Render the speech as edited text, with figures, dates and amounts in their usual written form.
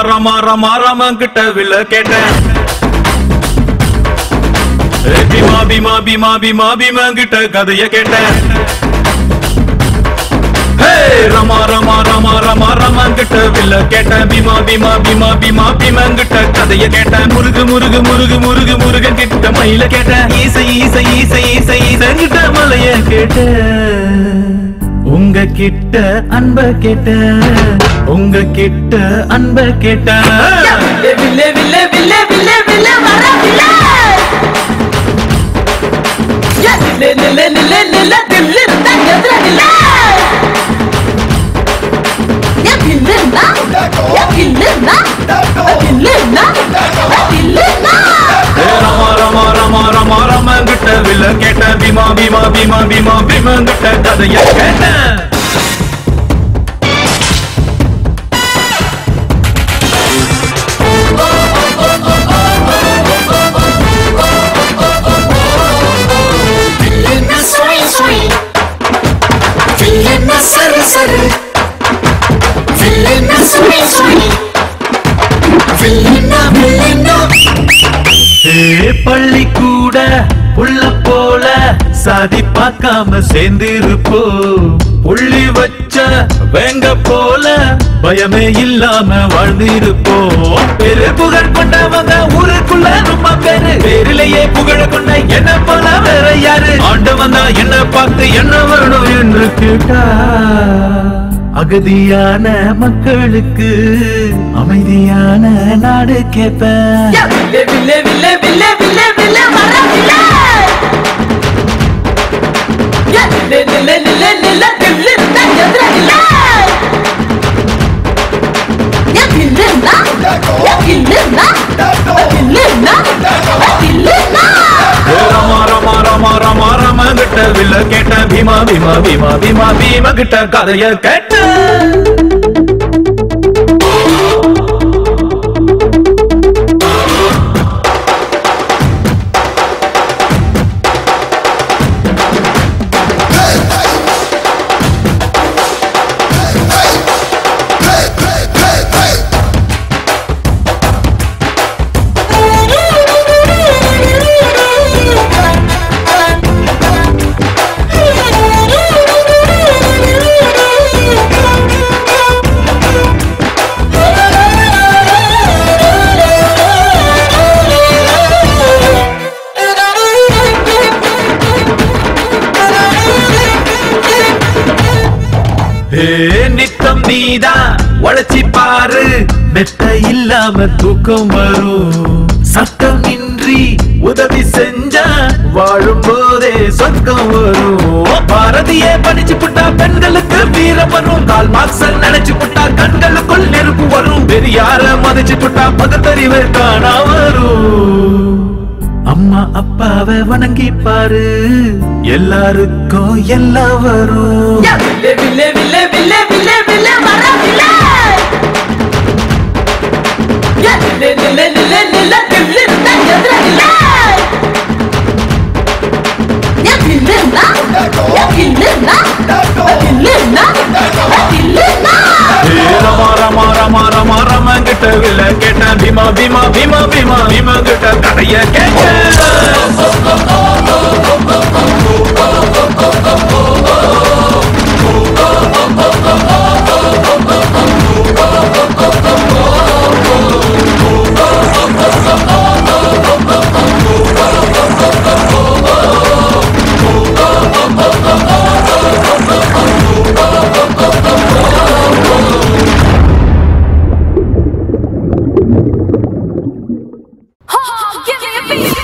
ராமா ராமா ராமா கிட்ட வில்ல கேட்டேன் பீமா பீமா பீமா பீமா பீமா கிட்ட கதைய கேட்டேன் ராமா ராமா ராமா ராமா ராமா கிட்ட வில்ல கேட்டேன் பீமா பீமா பீமா பீமா பீமா கிட்ட கதைய கேட்டேன் முருகு முருகு முருகு முருகு முருகன் கிட்ட மயில கேட்டேன் ஈசை ஈசை ஈசை ஈசை ஈசன் கிட்ட மலைய கேட்டேன் உங்க கிட்ட அன்ப கேட்ட உங்க கிட்ட அன்ப கேட்ட வில்லே வில்லே வில்லே வில்லே வில்லே வர வில்லே யா நில்லே நில்லே நில்லே நில்லே தில்லு தங்கதுல நில்லே யா தில்லுனா யா தில்லுனா தில்லுனா தில்லுனா ராமா ராமா ராமா ராமா ராமா கிட்ட வில்ல கேட்ட பீமா பீமா பீமா பீமா பீமா கிட்ட கதைய கேட்ட பள்ளி கூட புள்ள போல சாதி பார்க்காம சேர்ந்திருப்போ புள்ளி வச்ச வேங்க போல பயமே இல்லாம வாழ்ந்திருப்போ பெரு புகழ் கொண்டவங்க ஊருக்குள்ள ரொம்ப பேரு பேரிலேயே புகழ கொண்ட என்ன போல வேற யாரு ஆண்டு வந்தா என்ன பார்த்து என்ன வரணும் என்று கேட்டா அகதியான மக்களுக்கு அமைதியான நாடு கேட்பேன் வில்லே வில்லே வில்லே வில்லே வில்லே வர வில்லே யா நில்லே நில்லே நில்லே நில்லே தில்லு தங்கதுல நில்லே யா தில்லுனா யா தில்லுனா தில்லுனா தில்லுனா ராமா ராமா ராமா ராமா ராமா கிட்ட வில்ல கேட்ட பீமா பீமா பீமா பீமா பீமா கிட்ட கதைய கேட்ட நித்தம் நீதான் உழைச்சி பாரு மெத்த இல்லாம தூக்கம் வரும் சட்டம் இன்றி உதவி செஞ்சா வாழும் போதே சொர்க்கம் வரும் பாரதிய படிச்சு புட்டா பெண்களுக்கு வீரம் வரும் கால் மார்க்ஸ் நினைச்சு புட்டா கண்களுக்குள் நெருப்பு வரும் பெரியார மதிச்சு புட்டா பகுத்தறிவு காணா வரும் அம்மா அப்பாவை வணங்கி பாரு எல்லாருக்கும் எல்லாம் வரும் வில்லே வில்லே வில்லே வில்லே வில்லே வில்லே வர வில்லே யா நில்லே நில்லே நில்லே நில்லே தில்லு தங்கதுல நில்லே யா தில்லுனா யா தில்லுனா தில்லுனா தில்லுனா ராமா ராமா ராமா ராமா ராமா கிட்ட வில்ல கேட்ட பீமா பீமா பீமா பீமா பீமா கிட்ட கதைய கேட்ட Give me a beat.